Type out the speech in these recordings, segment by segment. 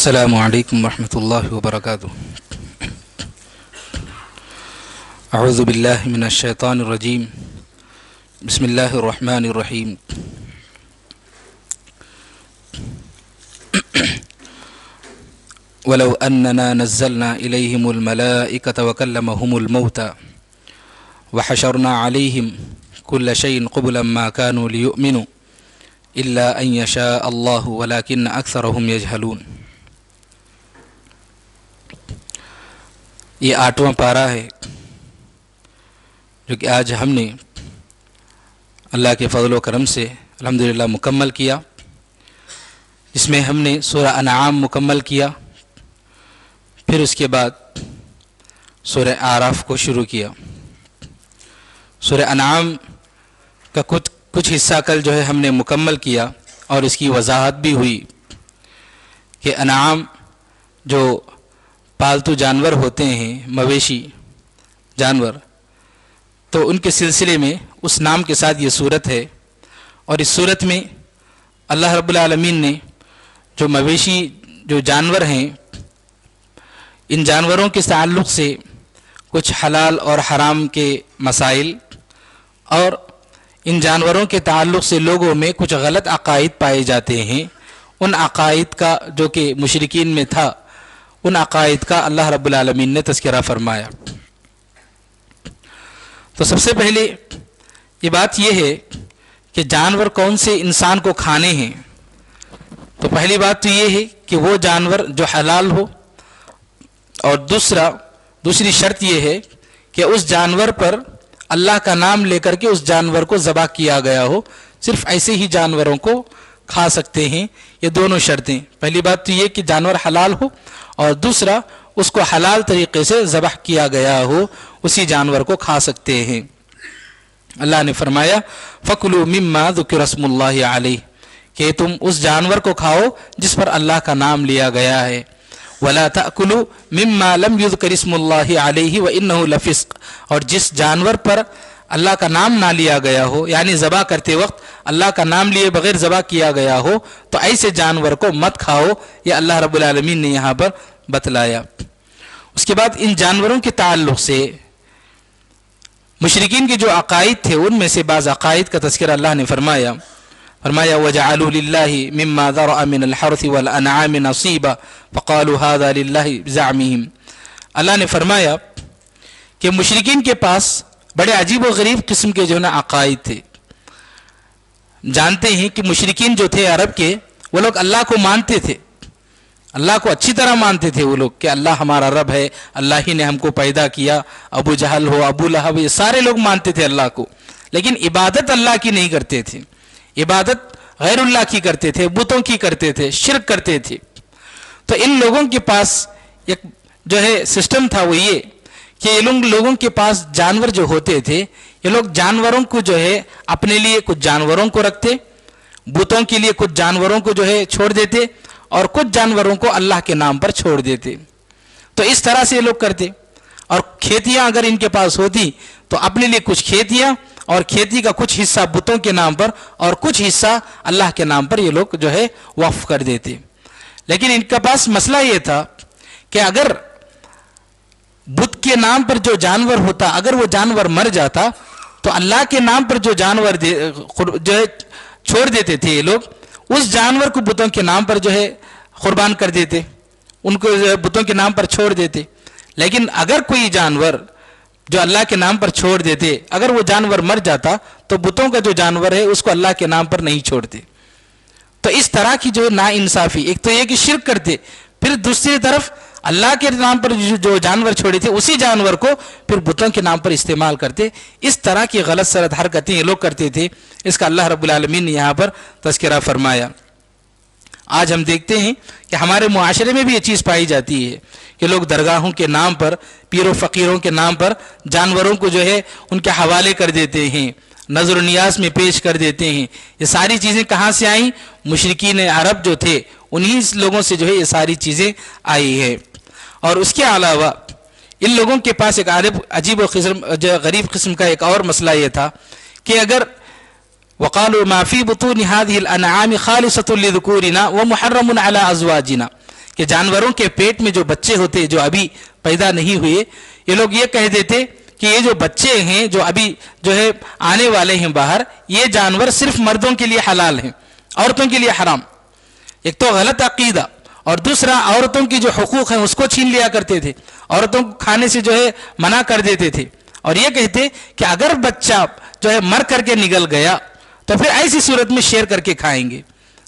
السلام علیکم ورحمۃ اللہ وبرکاتہ۔ اعوذ باللہ من الشیطان الرجیم، بسم اللہ الرحمن الرحیم۔ ولو اننا نزلنا الیہم الملائکۃ وکلمہم الموتى وحشرنا علیہم کل شیء قبلا ما كانوا لیؤمنوا الا ان یشاء اللہ ولکن اکثرهم یجہلون۔ یہ 8واں پارہ ہے جو کہ آج ہم نے اللہ کے فضل و کرم سے الحمدللہ مکمل کیا، جس میں ہم نے سورہ انعام مکمل کیا، پھر اس کے بعد سورہ اعراف کو شروع کیا۔ سورہ انعام کا کچھ حصہ کل جو ہے ہم نے مکمل کیا، اور اس کی وضاحت بھی ہوئی کہ انعام جو پالتو جانور ہوتے ہیں، مویشی جانور، تو ان کے سلسلے میں اس نام کے ساتھ یہ صورت ہے، اور اس صورت میں اللہ رب العالمین نے جو مویشی جو جانور ہیں، ان جانوروں کے تعلق سے کچھ حلال اور حرام کے مسائل، اور ان جانوروں کے تعلق سے لوگوں میں کچھ غلط عقائد پائے جاتے ہیں، ان عقائد کا جو کہ مشرکین میں تھا، ان عقائد کا اللہ رب العالمین نے تذکرہ فرمایا۔ تو سب سے پہلے یہ بات یہ ہے کہ جانور کون سے انسان کو کھانے ہیں۔ تو پہلی بات تو یہ ہے کہ وہ جانور جو حلال ہو، اور دوسری شرط یہ ہے کہ اس جانور پر اللہ کا نام لے کر کے اس جانور کو ذبح کیا گیا ہو۔ صرف ایسے ہی جانوروں کو کھا سکتے ہیں، یہ دونوں شرطیں۔ پہلی بات تو یہ کہ جانور حلال ہو، اور دوسرا اس کو حلال طریقے سے ذبح کیا گیا ہو، اسی جانور کو کھا سکتے ہیں۔ اللہ نے فرمایا فَكُلُوا مِمَّا ذُكِرَ اسْمُ اللَّهِ عَلَيْهِ، کہ تم اس جانور کو کھاؤ جس پر اللہ کا نام لیا گیا ہے۔ وَلَا تَأْكُلُوا مِمَّا لَمْ يُذْكَرِ اسْمُ اللَّهِ عَلَيْهِ وَإِنَّهُ لَفِسْقٌ، اور جس جانور پر اللہ کا نام نہ لیا گیا ہو، یعنی ذبح کرتے وقت اللہ کا نام لیے بغیر ذبح کیا گیا ہو، تو ایسے جانور کو مت کھاؤ، یہ اللہ رب العالمین نے یہاں پر بتلایا۔ اس کے بعد ان جانوروں کے تعلق سے مشرکین کے جو عقائد تھے، ان میں سے بعض عقائد کا تذکرہ اللہ نے فرمایا وَجَعَلُوا لِلَّهِ مِمَّا ذَرَأَ مِنَ الْحَرْثِ وَالْأَنْعَامِ نَصِيبًا فَقَالُوا هَذَا لِلَّهِ بِزَعْمِهِمْ۔ اللہ نے فرمایا کہ مشرکین کے پاس بڑے عجیب و غریب قسم کے جو ہے نا عقائد تھے۔ جانتے ہیں کہ مشرکین جو تھے عرب کے، وہ لوگ اللہ کو مانتے تھے، اللہ کو اچھی طرح مانتے تھے وہ لوگ کہ اللہ ہمارا رب ہے، اللہ ہی نے ہم کو پیدا کیا۔ ابو جہل ہو، ابو لہب، یہ سارے لوگ مانتے تھے اللہ کو، لیکن عبادت اللہ کی نہیں کرتے تھے، عبادت غیر اللہ کی کرتے تھے، بتوں کی کرتے تھے، شرک کرتے تھے۔ تو ان لوگوں کے پاس ایک جو ہے سسٹم تھا، وہ یہ کہ یہ لوگوں کے پاس جانور جو ہوتے تھے، یہ لوگ جانوروں کو جو ہے اپنے لیے کچھ جانوروں کو رکھتے، بتوں کے لیے کچھ جانوروں کو جو ہے چھوڑ دیتے، اور کچھ جانوروں کو اللہ کے نام پر چھوڑ دیتے۔ تو اس طرح سے یہ لوگ کرتے۔ اور کھیتیاں اگر ان کے پاس ہوتی تو اپنے لیے کچھ کھیتیاں، اور کھیتی کا کچھ حصہ بتوں کے نام پر اور کچھ حصہ اللہ کے نام پر یہ لوگ جو ہے وقف کر دیتے۔ لیکن ان کے پاس مسئلہ یہ تھا کہ اگر بت کے نام پر جو جانور ہوتا، اگر وہ جانور مر جاتا تو اللہ کے نام پر جو جانور جو ہے چھوڑ دیتے تھے یہ لوگ، اس جانور کو بتوں کے نام پر جو ہے قربان کر دیتے، ان کو بتوں کے نام پر چھوڑ دیتے۔ لیکن اگر کوئی جانور جو اللہ کے نام پر چھوڑ دیتے، اگر وہ جانور مر جاتا تو بتوں کا جو جانور ہے اس کو اللہ کے نام پر نہیں چھوڑتے۔ تو اس طرح کی جو نا انصافی، ایک تو یہ کہ شرک کرتے، پھر دوسری طرف اللہ کے نام پر جو جانور چھوڑے تھے اسی جانور کو پھر بتوں کے نام پر استعمال کرتے۔ اس طرح کی غلط سرد حرکتیں یہ لوگ کرتے تھے، اس کا اللہ رب العالمین نے یہاں پر تذکرہ فرمایا۔ آج ہم دیکھتے ہیں کہ ہمارے معاشرے میں بھی یہ چیز پائی جاتی ہے کہ لوگ درگاہوں کے نام پر، پیر و فقیروں کے نام پر جانوروں کو جو ہے ان کے حوالے کر دیتے ہیں، نظر و نیاز میں پیش کر دیتے ہیں۔ یہ ساری چیزیں کہاں سے آئیں؟ مشرکین عرب جو تھے انہی لوگوں سے جو ہے یہ ساری چیزیں آئی ہے۔ اور اس کے علاوہ ان لوگوں کے پاس ایک عجیب و غریب قسم کا ایک اور مسئلہ یہ تھا کہ اگر وقالوا ما في بطون هذه الانعام خالصة لذكورنا ومحرم على ازواجنا، کہ جانوروں کے پیٹ میں جو بچے ہوتے جو ابھی پیدا نہیں ہوئے، یہ لوگ یہ کہہ دیتے کہ یہ جو بچے ہیں جو ابھی جو ہے آنے والے ہیں باہر، یہ جانور صرف مردوں کے لیے حلال ہیں، عورتوں کے لیے حرام۔ ایک تو غلط عقیدہ، اور دوسرا عورتوں کی جو حقوق ہیں اس کو چھین لیا کرتے تھے، عورتوں کو کھانے سے جو ہے منع کر دیتے تھے، اور یہ کہتے کہ اگر بچہ جو ہے مر کر کے نگل گیا تو پھر ایسی صورت میں شیر کر کے کھائیں گے۔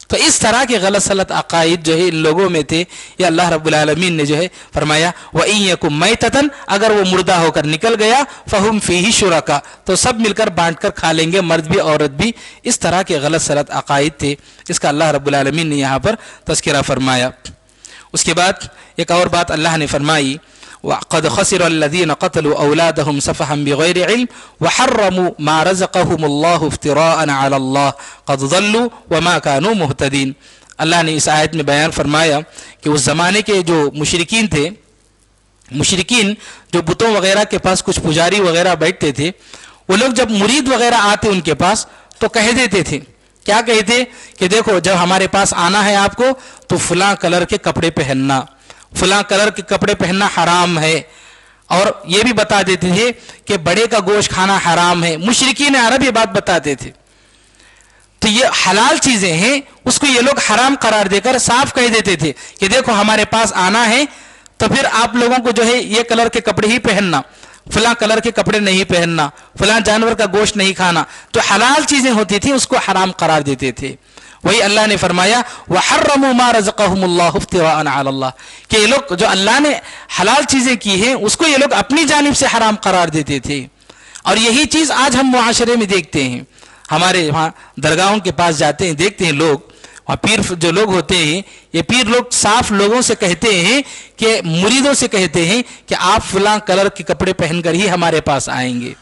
تو اس طرح کے غلط سلط عقائد جو ہے ان لوگوں میں تھے، یہ اللہ رب العالمین نے جو ہے فرمایا وَإِن يَكُن مَيْتَةً، اگر وہ مردہ ہو کر نکل گیا فَهُمْ فِيهِ شُرَكَاء، تو سب مل کر بانٹ کر کھا لیں گے، مرد بھی عورت بھی۔ اس طرح کے غلط سلط عقائد تھے، اس کا اللہ رب العالمین نے یہاں پر تذکرہ فرمایا۔ اس کے بعد ایک اور بات اللہ نے فرمائی وَقَدْ خَسِرَ الَّذِينَ قَتَلُوا أَوْلَادَهُمْ سَفَهًا بِغَيْرِ عِلْمٍ وَحَرَّمُوا مَا رَزَقَهُمُ اللَّهُ افْتِرَاءً عَلَى اللَّهِ قَدْ ضَلُّوا وَمَا كَانُوا مُهْتَدِينَ۔ اللہ نے اس آیت میں بیان فرمایا کہ اس زمانے کے جو مشرکین تھے، مشرکین جو بتوں وغیرہ کے پاس کچھ پجاری وغیرہ بیٹھتے تھے، وہ لوگ جب مرید وغیرہ آتے ان کے پاس تو کہہ دیتے تھے، کیا کہتے کہ دیکھو جب ہمارے پاس آنا ہے آپ کو تو فلاں کلر کے کپڑے پہننا، فلاں کلر کے کپڑے پہننا حرام ہے، اور یہ بھی بتا دیتے تھے کہ بڑے کا گوشت کھانا حرام ہے۔ مشرکین عرب یہ بات بتاتے تھے، تو یہ حلال چیزیں ہیں اس کو یہ لوگ حرام قرار دے کر صاف کہہ دیتے تھے کہ دیکھو ہمارے پاس آنا ہے تو پھر آپ لوگوں کو جو ہے یہ کلر کے کپڑے ہی پہننا، فلاں کلر کے کپڑے نہیں پہننا، فلاں جانور کا گوشت نہیں کھانا، تو حلال چیزیں ہوتی تھیں اس کو حرام قرار دیتے تھے۔ وہی اللہ نے فرمایا وَحَرَّمُوا مَا رَزَقَهُمُ اللَّهُ افْتِرَاءً عَلَى اللَّهِ، کہ یہ لوگ جو اللہ نے حلال چیزیں کی ہیں اس کو یہ لوگ اپنی جانب سے حرام قرار دیتے تھے۔ اور یہی چیز آج ہم معاشرے میں دیکھتے ہیں، ہمارے وہاں درگاہوں کے پاس جاتے ہیں، دیکھتے ہیں لوگ وہاں پیر جو لوگ ہوتے ہیں، یہ پیر لوگ صاف لوگوں سے کہتے ہیں کہ مریدوں سے کہتے ہیں کہ آپ فلاں کلر کے کپڑے پہن کر ہی ہمارے پاس آئیں گے،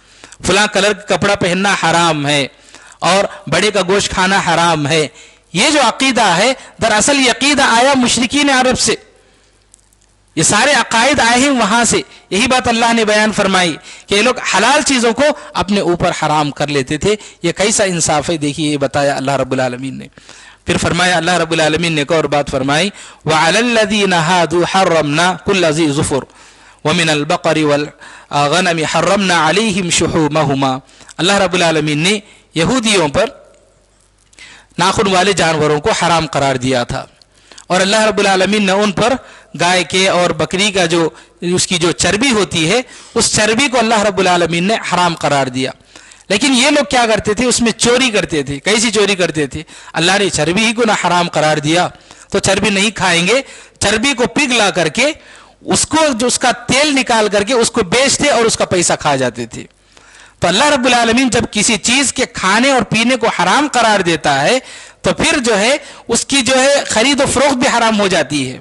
فلاں کلر کا کپڑا پہننا حرام ہے اور بڑے کا گوشت کھانا حرام ہے۔ یہ جو عقیدہ ہے دراصل یہ عقیدہ آیا مشرکین عرب سے، یہ سارے عقائد آئے ہیں وہاں سے۔ یہی بات اللہ نے بیان فرمائی کہ یہ لوگ حلال چیزوں کو اپنے اوپر حرام کر لیتے تھے۔ یہ کیسا انصاف ہے، دیکھیے یہ بتایا اللہ رب العالمین نے۔ پھر فرمایا اللہ رب العالمین نے ایک اور بات فرمائی وَعَلَى الَّذِينَ هَادُوا حَرَّمْنَا كُلَّ ذِي ظُفُرٍ وَمِنَ الْبَقَرِ وَالْغَنَمِ حَرَّمْنَا عَلَيْهِمْ شُحُومَهُمَا، اللہ رب العالمین نے یہودیوں پر ناخن والے جانوروں کو حرام قرار دیا تھا، اور اللہ رب العالمین نے ان پر گائے کے اور بکری کا جو اس کی جو چربی ہوتی ہے اس چربی کو اللہ رب العالمین نے حرام قرار دیا۔ لیکن یہ لوگ کیا کرتے تھے، اس میں چوری کرتے تھے۔ کیسی چوری کرتے تھے؟ اللہ نے چربی ہی کو نہ حرام قرار دیا تو چربی نہیں کھائیں گے، چربی کو پگھلا کر کے اس کو جو اس کا تیل نکال کر کے اس کو بیچتے اور اس کا پیسہ کھا جاتے تھے۔ تو اللہ رب العالمین جب کسی چیز کے کھانے اور پینے کو حرام قرار دیتا ہے تو پھر جو ہے اس کی جو ہے خرید و فروخت بھی حرام ہو جاتی ہے۔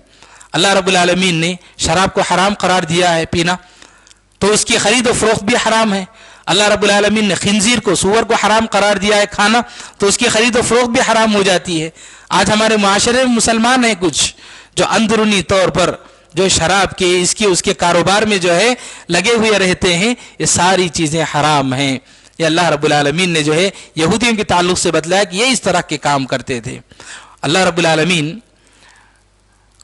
اللہ رب العالمین نے شراب کو حرام قرار دیا ہے پینا، تو اس کی خرید و فروخت بھی حرام ہے۔ اللہ رب العالمین نے خنزیر کو، سور کو حرام قرار دیا ہے کھانا، تو اس کی خرید و فروخت بھی حرام ہو جاتی ہے۔ آج ہمارے معاشرے میں مسلمان ہیں کچھ جو اندرونی طور پر جو شراب کے اس کے کاروبار میں جو ہے لگے ہوئے رہتے ہیں، یہ ساری چیزیں حرام ہیں۔ یہ اللہ رب العالمین نے جو ہے یہودیوں کے تعلق سے بتلایا کہ یہ اس طرح کے کام کرتے تھے۔ اللہ رب العالمین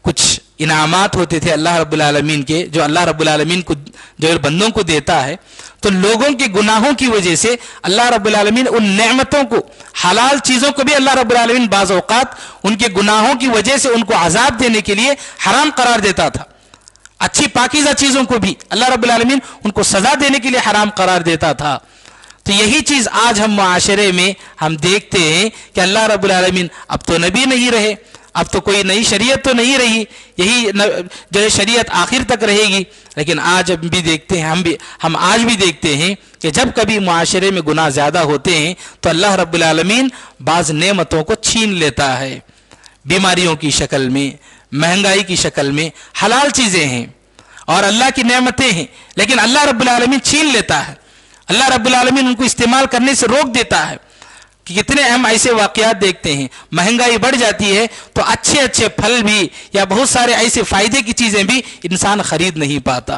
کچھ انعامات ہوتے تھے اللہ رب العالمین کے، جو اللہ رب العالمین کو جو بندوں کو دیتا ہے، تو لوگوں کے گناہوں کی وجہ سے اللہ رب العالمین ان نعمتوں کو، حلال چیزوں کو بھی اللہ رب العالمین بعض اوقات ان کے گناہوں کی وجہ سے ان کو عذاب دینے کے لیے حرام قرار دیتا تھا۔ اچھی پاکیزہ چیزوں کو بھی اللہ رب العالمین ان کو سزا دینے کے لیے حرام قرار دیتا تھا۔ تو یہی چیز آج ہم معاشرے میں ہم دیکھتے ہیں کہ اللہ رب العالمین اب تو نبی نہیں رہے، اب تو کوئی نئی شریعت تو نہیں رہی، یہی جو ہے شریعت آخر تک رہے گی۔ لیکن آج بھی دیکھتے ہیں ہم آج بھی دیکھتے ہیں کہ جب کبھی معاشرے میں گناہ زیادہ ہوتے ہیں تو اللہ رب العالمین بعض نعمتوں کو چھین لیتا ہے، بیماریوں کی شکل میں، مہنگائی کی شکل میں۔ حلال چیزیں ہیں اور اللہ کی نعمتیں ہیں، لیکن اللہ رب العالمین چھین لیتا ہے، اللہ رب العالمین ان کو استعمال کرنے سے روک دیتا ہے۔ کتنے اہم ایسے واقعات دیکھتے ہیں، مہنگائی بڑھ جاتی ہے تو اچھے اچھے پھل بھی یا بہت سارے ایسے فائدے کی چیزیں بھی انسان خرید نہیں پاتا،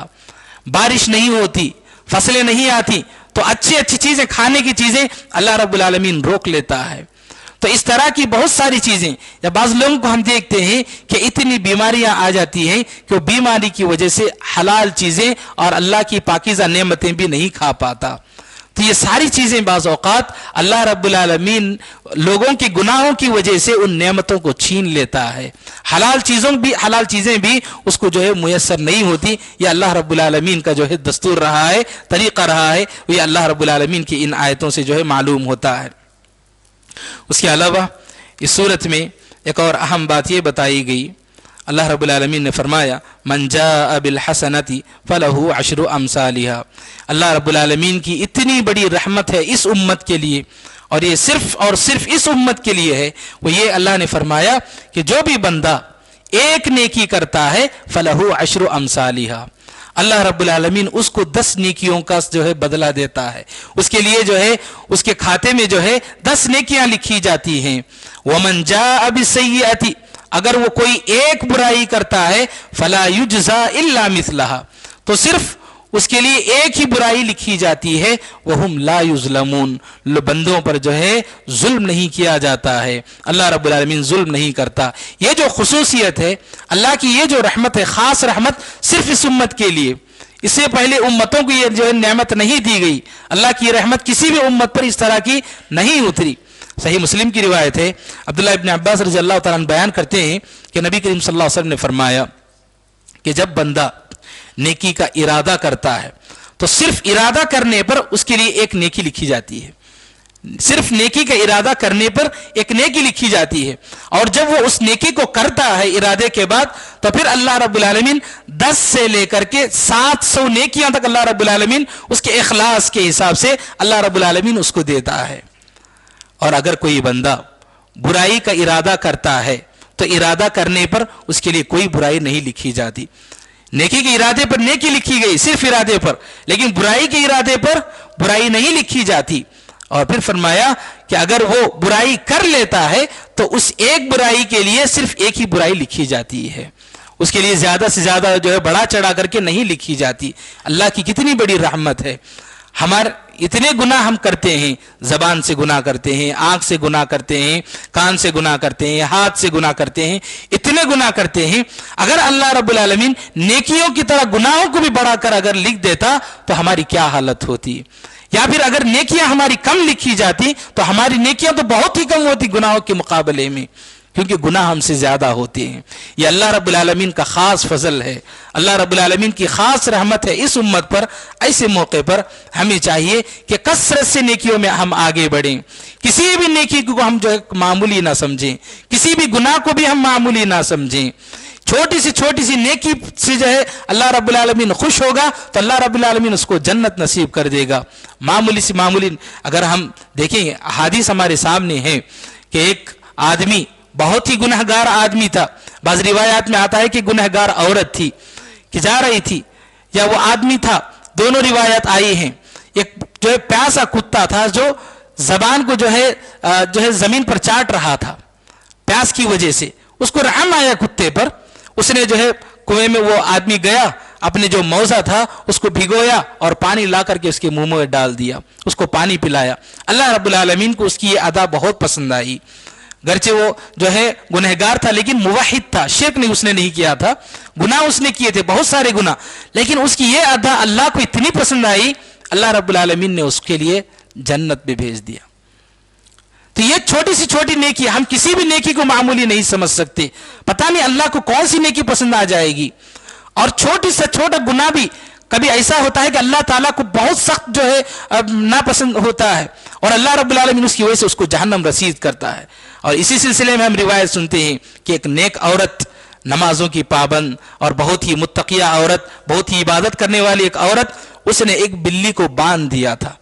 بارش نہیں ہوتی، فصلیں نہیں آتی، تو اچھی چیزیں، کھانے کی چیزیں اللہ رب العالمین روک لیتا ہے۔ تو اس طرح کی بہت ساری چیزیں، یا بعض لوگوں کو ہم دیکھتے ہیں کہ اتنی بیماریاں آ جاتی ہیں کہ وہ بیماری کی وجہ سے حلال چیزیں اور اللہ کی پاکیزہ نعمتیں بھی نہیں کھا پاتا. تو یہ ساری چیزیں بعض اوقات اللہ رب العالمین لوگوں کے گناہوں کی وجہ سے ان نعمتوں کو چھین لیتا ہے. حلال چیزیں بھی اس کو جو ہے میسر نہیں ہوتی. یہ اللہ رب العالمین کا جو ہے دستور رہا ہے، طریقہ رہا ہے، یہ اللہ رب العالمین کی ان آیتوں سے جو ہے معلوم ہوتا ہے. اس کے علاوہ اس صورت میں ایک اور اہم بات یہ بتائی گئی، اللہ رب العالمین نے فرمایا من جاء بالحسنۃ فلہ عشر امثالها. اللہ رب العالمین کی اتنی بڑی رحمت ہے اس امت کے لیے، اور یہ صرف اور صرف اس امت کے لیے ہے. وہ یہ اللہ نے فرمایا کہ جو بھی بندہ ایک نیکی کرتا ہے فلہ عشر امثالها، اللہ رب العالمین اس کو 10 نیکیوں کا جو ہے بدلہ دیتا ہے. اس کے لیے جو ہے اس کے کھاتے میں جو ہے 10 نیکیاں لکھی جاتی ہیں. ومن جاء بالسیئۃ، اگر وہ کوئی ایک برائی کرتا ہے فلا یجزا الا مثلها، تو صرف اس کے لیے ایک ہی برائی لکھی جاتی ہے. وہم لا یظلمون، بندوں پر جو ہے ظلم نہیں کیا جاتا ہے. اللہ رب العالمین ظلم نہیں کرتا. یہ جو خصوصیت ہے اللہ کی، یہ جو رحمت ہے، خاص رحمت صرف اس امت کے لیے. اس سے پہلے امتوں کو یہ جو ہے نعمت نہیں دی گئی. اللہ کی رحمت کسی بھی امت پر اس طرح کی نہیں اتری. صحیح مسلم کی روایت ہے، عبداللہ ابن عباس رضی اللہ تعالیٰ عنہ بیان کرتے ہیں کہ نبی کریم صلی اللہ علیہ وسلم نے فرمایا کہ جب بندہ نیکی کا ارادہ کرتا ہے تو صرف ارادہ کرنے پر اس کے لیے ایک نیکی لکھی جاتی ہے. صرف نیکی کا ارادہ کرنے پر ایک نیکی لکھی جاتی ہے، اور جب وہ اس نیکی کو کرتا ہے ارادے کے بعد تو پھر اللہ رب العالمین 10 سے لے کر کے 700 نیکیاں تک اللہ رب العالمین اس کے اخلاص کے حساب سے اللہ رب العالمین اس کو دیتا ہے. اور اگر کوئی بندہ برائی کا ارادہ کرتا ہے تو ارادہ کرنے پر اس کے لیے کوئی برائی نہیں لکھی جاتی. نیکی کے ارادے پر نیکی لکھی گئی صرف ارادے پر، لیکن برائی کے ارادے پر برائی نہیں لکھی جاتی. اور پھر فرمایا کہ اگر وہ برائی کر لیتا ہے تو اس ایک برائی کے لیے صرف ایک ہی برائی لکھی جاتی ہے، اس کے لیے زیادہ سے زیادہ جو ہے بڑا چڑھا کر کے نہیں لکھی جاتی. اللہ کی کتنی بڑی رحمت ہے. ہمارے اتنے گناہ ہم کرتے ہیں، زبان سے گناہ کرتے ہیں، آنکھ سے گناہ کرتے ہیں، کان سے گناہ کرتے ہیں، ہاتھ سے گناہ کرتے ہیں، اتنے گناہ کرتے ہیں. اگر اللہ رب العالمین نیکیوں کی طرح گناہوں کو بھی بڑھا کر اگر لکھ دیتا تو ہماری کیا حالت ہوتی. یا پھر اگر نیکیاں ہماری کم لکھی جاتی تو ہماری نیکیاں تو بہت ہی کم ہوتی گناہوں کے مقابلے میں، کیونکہ گناہ ہم سے زیادہ ہوتے ہیں. یہ اللہ رب العالمین کا خاص فضل ہے، اللہ رب العالمین کی خاص رحمت ہے اس امت پر. ایسے موقع پر ہمیں چاہیے کہ کثرت سے نیکیوں میں ہم آگے بڑھیں. کسی بھی نیکی کو ہم جو ہے معمولی نہ سمجھیں، کسی بھی گناہ کو بھی ہم معمولی نہ سمجھیں. چھوٹی سی نیکی سے جو ہے اللہ رب العالمین خوش ہوگا تو اللہ رب العالمین اس کو جنت نصیب کر دے گا. معمولی اگر ہم دیکھیں گے، حدیث ہمارے سامنے ہے کہ ایک آدمی بہت ہی گنہگار آدمی تھا. بعض روایات میں آتا ہے کہ گنہگار عورت تھی کہ جا رہی تھی، یا وہ آدمی تھا، دونوں روایت آئی ہیں. ایک جو ہے پیاسا کتا تھا جو زبان کو جو ہے زمین پر چاٹ رہا تھا پیاس کی وجہ سے. اس کو رحم آیا کتے پر. اس نے جو ہے کنویں میں وہ آدمی گیا، اپنے جو موزہ تھا اس کو بھگویا اور پانی لا کر کے اس کے منہ میں ڈال دیا، اس کو پانی پلایا. اللہ رب العالمین کو اس کی یہ ادا بہت پسند آئی. گرچہ وہ جو ہے گنہگار تھا لیکن موحد تھا، شرک نہیں اس نے نہیں کیا تھا، گناہ اس نے کیے تھے بہت سارے گناہ، لیکن اس کی یہ ادا اللہ کو اتنی پسند آئی، اللہ رب العالمین نے اس کے لیے جنت میں بھیج دیا. تو یہ چھوٹی نیکی، ہم کسی بھی نیکی کو معمولی نہیں سمجھ سکتے. پتہ نہیں اللہ کو کون سی نیکی پسند آ جائے گی. اور چھوٹی سے چھوٹا گناہ بھی کبھی ایسا ہوتا ہے کہ اللہ تعالیٰ کو بہت سخت جو ہے ناپسند ہوتا ہے، اور اللہ رب العالمین اس کی وجہ سے اس کو جہنم رسید کرتا ہے. اور اسی سلسلے میں ہم روایت سنتے ہیں کہ ایک نیک عورت، نمازوں کی پابند اور بہت ہی متقیہ عورت، بہت ہی عبادت کرنے والی ایک عورت، اس نے ایک بلی کو باندھ دیا تھا.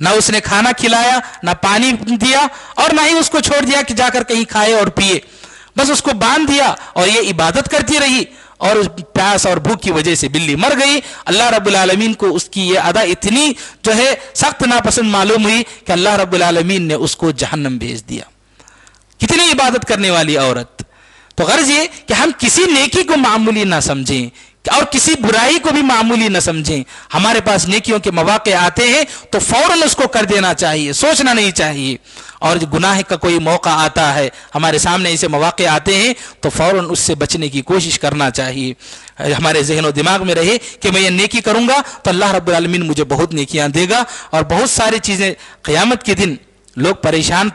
نہ اس نے کھانا کھلایا، نہ پانی دیا، اور نہ ہی اس کو چھوڑ دیا کہ جا کر کہیں کھائے اور پیے. بس اس کو باندھ دیا اور یہ عبادت کرتی رہی، اور پیاس اور بھوک کی وجہ سے بلی مر گئی. اللہ رب العالمین کو اس کی یہ ادا اتنی جو ہے سخت ناپسند معلوم ہوئی کہ اللہ رب العالمین نے اس کو جہنم بھیج دیا. کتنی عبادت کرنے والی عورت. تو غرض یہ کہ ہم کسی نیکی کو معمولی نہ سمجھیں، اور کسی برائی کو بھی معمولی نہ سمجھیں. ہمارے پاس نیکیوں کے مواقع آتے ہیں تو فوراً اس کو کر دینا چاہیے, سوچنا نہیں چاہیے. اور گناہ کا کوئی موقع آتا ہے, ہمارے سامنے ایسے مواقع آتے ہیں تو فوراً اس سے بچنے کی کوشش کرنا چاہیے. ہمارے ذہن و دماغ میں رہے کہ میں یہ نیکی کروں گا تو اللہ رب العالمین مجھے بہت نیکیاں دے گا, اور بہت ساری چیزیں قیامت کے دن لوگ پریشان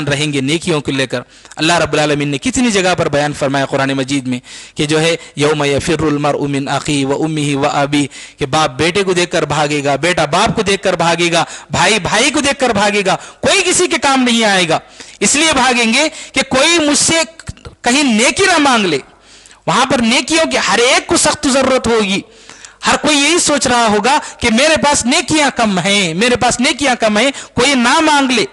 رہیں گے نیکیوں کو لے کر. اللہ رب العالمین نے کتنی جگہ پر بیان فرمایا قرآن مجید میں کہ جو ہے یوم یفر المرء من اخیہ و امہ و ابیہ, کہ باپ بیٹے کو دیکھ کر بھاگے گا, بیٹا باپ کو دیکھ کر بھاگے گا, بھائی بھائی کو دیکھ کر بھاگے گا, کوئی کسی کے کام نہیں آئے گا. اس لیے بھاگیں گے کہ کوئی مجھ سے کہیں نیکی نہ مانگ لے. وہاں پر نیکیوں کی ہر ایک کو سخت ضرورت ہوگی. ہر کوئی یہی سوچ رہا ہوگا کہ میرے پاس نیکیاں کم ہیں, میرے پاس نیکیاں کم ہیں, کوئی نہ مانگ لے.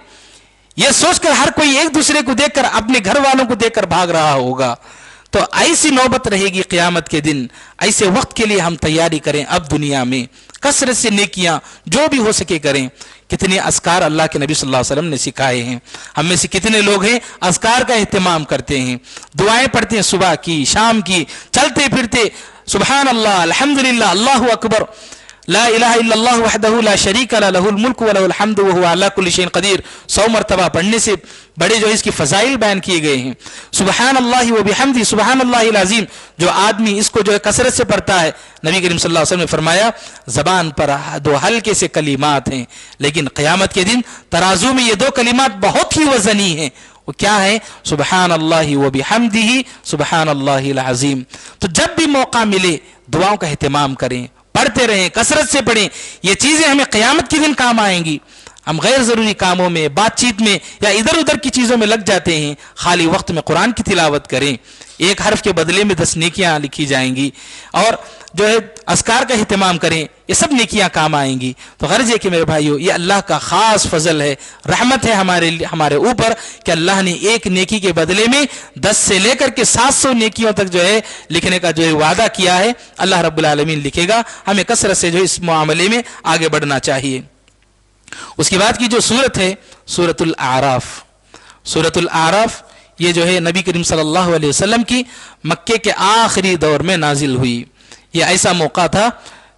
یہ سوچ کر ہر کوئی ایک دوسرے کو دیکھ کر, اپنے گھر والوں کو دیکھ کر بھاگ رہا ہوگا. تو ایسی نوبت رہے گی قیامت کے دن. ایسے وقت کے لیے ہم تیاری کریں اب دنیا میں, کثرت سے نیکیاں جو بھی ہو سکے کریں. کتنے اذکار اللہ کے نبی صلی اللہ علیہ وسلم نے سکھائے ہیں. ہم میں سے کتنے لوگ ہیں اذکار کا اہتمام کرتے ہیں, دعائیں پڑھتے ہیں صبح کی شام کی, چلتے پھرتے سبحان اللہ, الحمدللہ, اللہ اکبر, لا الہ الا اللہ وحدہ لا شریک لہ لہ الملک و لہ الحمد وہو علی کل شیء قدیر 100 مرتبہ پڑھنے سے بڑے جو اس کی فضائل بیان کیے گئے ہیں. سبحان اللہ و بحمدہ سبحان اللہ العظیم, جو آدمی اس کو جو ہے کثرت سے پڑھتا ہے, نبی کریم صلی اللہ علیہ وسلم نے فرمایا زبان پر 2 ہلکے سے کلمات ہیں, لیکن قیامت کے دن ترازو میں یہ 2 کلمات بہت ہی وزنی ہیں. وہ کیا ہے؟ سبحان اللہ و بحمدہ سبحان اللہ العظیم. تو جب بھی موقع ملے دعاؤں کا اہتمام کریں, پڑھتے رہیں, کثرت سے پڑھیں. یہ چیزیں ہمیں قیامت کے دن کام آئیں گی. ہم غیر ضروری کاموں میں, بات چیت میں یا ادھر ادھر کی چیزوں میں لگ جاتے ہیں. خالی وقت میں قرآن کی تلاوت کریں, 1 حرف کے بدلے میں 10 نیکیاں لکھی جائیں گی. اور جو ہے اذکار کا اہتمام کریں, یہ سب نیکیاں کام آئیں گی. تو غرض ہے کہ میرے بھائیو, یہ اللہ کا خاص فضل ہے, رحمت ہے ہمارے اوپر کہ اللہ نے ایک نیکی کے بدلے میں 10 سے لے کر کے 700 نیکیوں تک جو ہے لکھنے کا جو ہے وعدہ کیا ہے. اللہ رب العالمین لکھے گا. ہمیں کثرت سے جو اس معاملے میں آگے بڑھنا چاہیے. اس کے بعد کی جو سورت ہے سورۃ الاعراف. سورۃ الاعراف یہ جو ہے نبی کریم صلی اللہ علیہ وسلم کی مکے کے آخری دور میں نازل ہوئی. یہ ایسا موقع تھا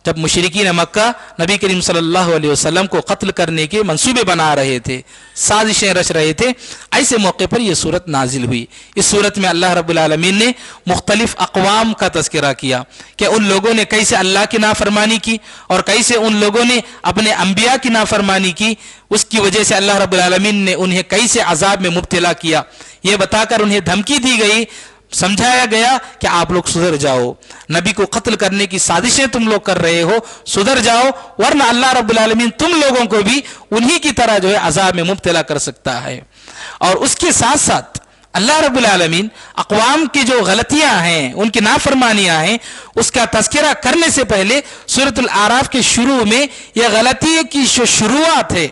جب مشرکین مکہ نبی کریم صلی اللہ علیہ وسلم کو قتل کرنے کے منصوبے بنا رہے تھے, سازشیں رچ رہے تھے. ایسے موقع پر یہ سورت نازل ہوئی. اس سورت میں اللہ رب العالمین نے مختلف اقوام کا تذکرہ کیا کہ ان لوگوں نے کیسے اللہ کی نافرمانی کی اور کیسے ان لوگوں نے اپنے انبیاء کی نافرمانی کی. اس کی وجہ سے اللہ رب العالمین نے انہیں کیسے عذاب میں مبتلا کیا, یہ بتا کر انہیں دھمکی دی گئی, سمجھایا گیا کہ آپ لوگ سدھر جاؤ, نبی کو قتل کرنے کی سازشیں تم لوگ کر رہے ہو, سدھر جاؤ, ورنہ اللہ رب العالمین تم لوگوں کو بھی انہی کی طرح جو ہے عذاب میں مبتلا کر سکتا ہے. اور اس کے ساتھ ساتھ اللہ رب العالمین اقوام کی جو غلطیاں ہیں, ان کی نافرمانیاں ہیں, اس کا تذکرہ کرنے سے پہلے سورۃ الاعراف کے شروع میں یہ غلطی کی جو شروعات ہے,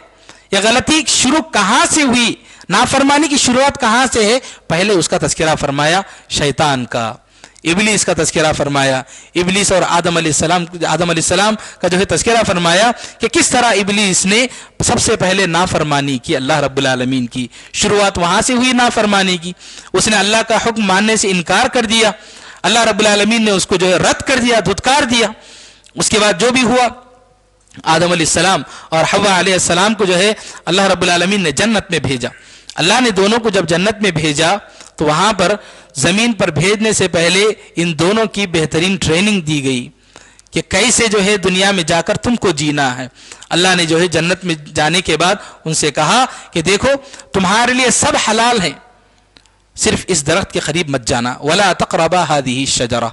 یہ غلطی شروع کہاں سے ہوئی, نافرمانی کی شروعات کہاں سے ہے, پہلے اس کا تذکرہ فرمایا شیطان کا, ابلیس کا تذکرہ فرمایا. ابلیس اور آدم علیہ السلام کا جو ہے تذکرہ فرمایا کہ کس طرح ابلیس نے سب سے پہلے نافرمانی کی اللہ رب العالمین کی. شروعات وہاں سے ہوئی نافرمانی کی. اس نے اللہ کا حکم ماننے سے انکار کر دیا, اللہ رب العالمین نے اس کو جو ہے رد کر دیا, دھتکار دیا. اس کے بعد جو بھی ہوا, آدم علیہ السلام اور حوا علیہ السلام کو جو ہے اللہ رب العالمین نے جنت میں بھیجا. اللہ نے دونوں کو جب جنت میں بھیجا تو وہاں پر زمین پر بھیجنے سے پہلے ان دونوں کی بہترین ٹریننگ دی گئی کہ کیسے جو ہے دنیا میں جا کر تم کو جینا ہے. اللہ نے جو ہے جنت میں جانے کے بعد ان سے کہا کہ دیکھو تمہارے لیے سب حلال ہیں, صرف اس درخت کے قریب مت جانا, ولا تقربا هذه الشجرہ.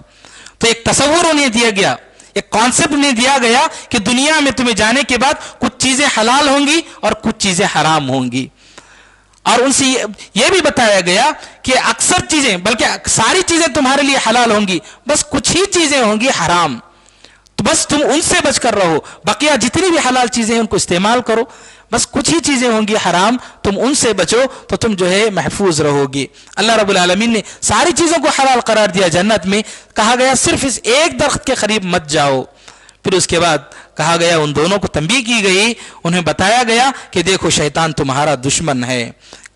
تو ایک تصور انہیں دیا گیا, ایک کانسیپٹ انہیں دیا گیا کہ دنیا میں تمہیں جانے کے بعد کچھ چیزیں حلال ہوں گی اور کچھ چیزیں حرام ہوں گی. اور ان سے یہ بھی بتایا گیا کہ اکثر چیزیں, بلکہ ساری چیزیں تمہارے لیے حلال ہوں گی, بس کچھ ہی چیزیں ہوں گی حرام, تو بس تم ان سے بچ کر رہو. بقیہ جتنی بھی حلال چیزیں ہیں ان کو استعمال کرو, بس کچھ ہی چیزیں ہوں گی حرام, تم ان سے بچو تو تم جو ہے محفوظ رہو گے. اللہ رب العالمین نے ساری چیزوں کو حلال قرار دیا جنت میں. کہا گیا صرف اس ایک درخت کے قریب مت جاؤ. پھر اس کے بعد کہا گیا, ان دونوں کو تنبیہ کی گئی, انہیں بتایا گیا کہ دیکھو شیطان تمہارا دشمن ہے,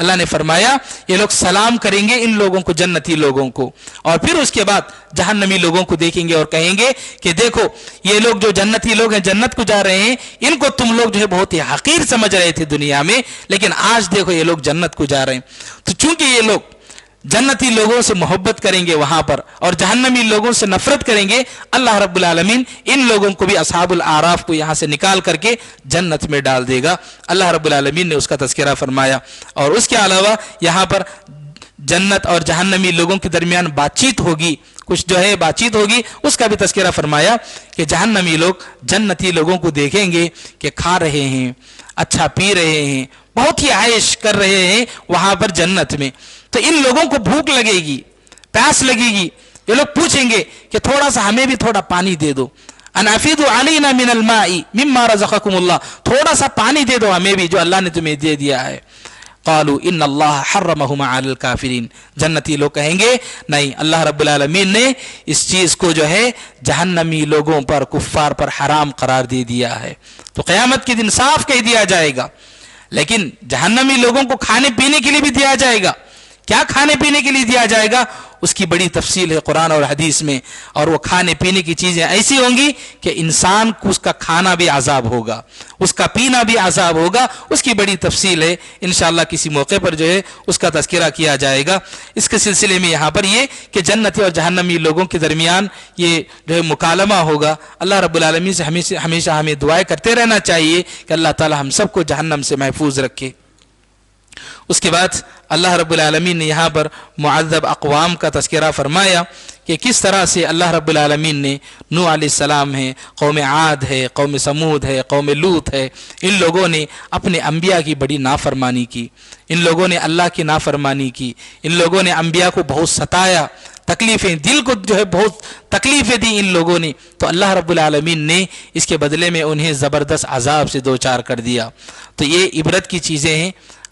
اللہ نے فرمایا یہ لوگ سلام کریں گے ان لوگوں کو, جنتی لوگوں کو, اور پھر اس کے بعد جہنمی لوگوں کو دیکھیں گے اور کہیں گے کہ دیکھو یہ لوگ جو جنتی لوگ ہیں جنت کو جا رہے ہیں, ان کو تم لوگ جو ہے بہت ہی حقیر سمجھ رہے تھے دنیا میں, لیکن آج دیکھو یہ لوگ جنت کو جا رہے ہیں. تو چونکہ یہ لوگ جنتی لوگوں سے محبت کریں گے وہاں پر اور جہنمی لوگوں سے نفرت کریں گے, اللہ رب العالمین ان لوگوں کو بھی اصحاب الاعراف کو یہاں سے نکال کر کے جنت میں ڈال دے گا. اللہ رب العالمین نے اس کا تذکرہ فرمایا. اور اس کے علاوہ یہاں پر جنت اور جہنمی لوگوں کے درمیان بات چیت ہوگی, کچھ جو ہے بات چیت ہوگی, اس کا بھی تذکرہ فرمایا کہ جہنمی لوگ جنتی لوگوں کو دیکھیں گے کہ کھا رہے ہیں, اچھا پی رہے ہیں, بہت ہی عائش کر رہے ہیں وہاں پر جنت میں. تو ان لوگوں کو بھوک لگے گی, پیاس لگے گی, یہ لوگ پوچھیں گے کہ تھوڑا سا ہمیں بھی تھوڑا پانی دے دو, ان افیدوا علینا من الماء مما رزقکم اللہ, تھوڑا سا پانی دے دو ہمیں بھی جو اللہ نے تمہیں دے دیا ہے. قالوا ان اللہ حرمہما علی الکافرین, جنتی لوگ کہیں گے نہیں, اللہ رب العالمین نے اس چیز کو جو ہے جہنمی لوگوں پر, کفار پر حرام قرار دے دیا ہے. تو قیامت کے دن صاف کہہ دیا جائے گا, لیکن جہنمی لوگوں کو کھانے پینے کے لیے بھی دیا جائے گا. کیا کھانے پینے کے لیے دیا جائے گا اس کی بڑی تفصیل ہے قرآن اور حدیث میں, اور وہ کھانے پینے کی چیزیں ایسی ہوں گی کہ انسان کو اس کا کھانا بھی عذاب ہوگا, اس کا پینا بھی عذاب ہوگا. اس کی بڑی تفصیل ہے, انشاءاللہ کسی موقع پر جو ہے اس کا تذکرہ کیا جائے گا. اس کے سلسلے میں یہاں پر یہ کہ جنتی اور جہنمی لوگوں کے درمیان یہ جو ہے مکالمہ ہوگا. اللہ رب العالمین سے ہمیشہ ہمیں دعائیں کرتے رہنا چاہیے کہ اللہ تعالی ہم سب کو جہنم سے محفوظ رکھے. اس کے بعد اللہ رب العالمین نے یہاں پر معذب اقوام کا تذکرہ فرمایا کہ کس طرح سے اللہ رب العالمین نے نوح علیہ السلام ہے, قوم عاد ہے, قوم سمود ہے, قوم لوط ہے, ان لوگوں نے اپنے انبیاء کی بڑی نافرمانی کی, ان لوگوں نے اللہ کی نافرمانی کی, ان لوگوں نے انبیاء کو بہت ستایا, تکلیفیں, دل کو جو ہے بہت تکلیفیں دی ان لوگوں نے. تو اللہ رب العالمین نے اس کے بدلے میں انہیں زبردست عذاب سے دوچار کر دیا. تو یہ عبرت کی چیزیں ہیں,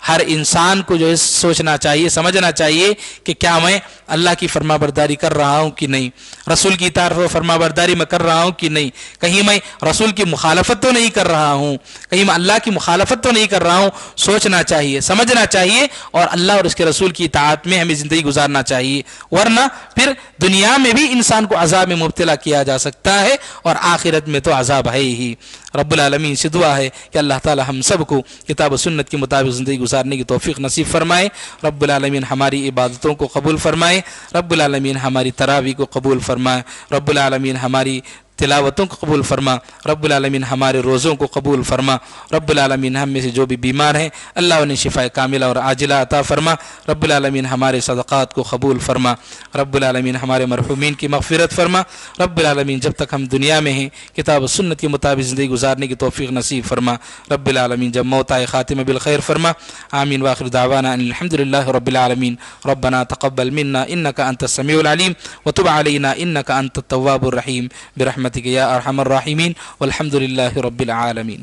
ہر انسان کو جو ہے سوچنا چاہیے, سمجھنا چاہیے کہ کیا میں اللہ کی فرما برداری کر رہا ہوں کہ نہیں, رسول کی اطاعت و فرما برداری میں کر رہا ہوں کہ نہیں, کہیں میں رسول کی مخالفت تو نہیں کر رہا ہوں, کہیں میں اللہ کی مخالفت تو نہیں کر رہا ہوں. سوچنا چاہیے, سمجھنا چاہیے, اور اللہ اور اس کے رسول کی اطاعت میں ہمیں زندگی گزارنا چاہیے, ورنہ پھر دنیا میں بھی انسان کو عذاب میں مبتلا کیا جا سکتا ہے اور آخرت میں تو عذاب ہے ہی. رب العالمین سے دعا ہے کہ اللہ تعالی ہم سب کو کتاب و سنت کے مطابق زندگی گزارنے کی توفیق نصیب فرمائے. رب العالمین ہماری عبادتوں کو قبول فرمائے, رب العالمین ہماری تراویح کو قبول فرمائے, رب العالمین ہماری تلاوتوں کو قبول فرما, رب العالمین ہمارے روزوں کو قبول فرما, رب العالمین ہم میں سے جو بھی بیمار ہیں اللہ انہیں شفا کاملہ اور عاجلہ عطا فرما, رب العالمین ہمارے صدقات کو قبول فرما, رب العالمین ہمارے مرحومین کی مغفرت فرما, رب العالمین جب تک ہم دنیا میں ہیں کتاب و سنت کے مطابق زندگی گزارنے کی توفیق نصیب فرما, رب العالمین جب موت آئے خاتمہ بالخیر فرما. آمین. واخر دعوانا ان الحمد للہ رب العالمین. ربنا تقبل منا انك انت السميع العليم وتب علينا انك انت التواب الرحيم برحمتك یا ارحم الراحمین, والحمد للہ رب العالمین.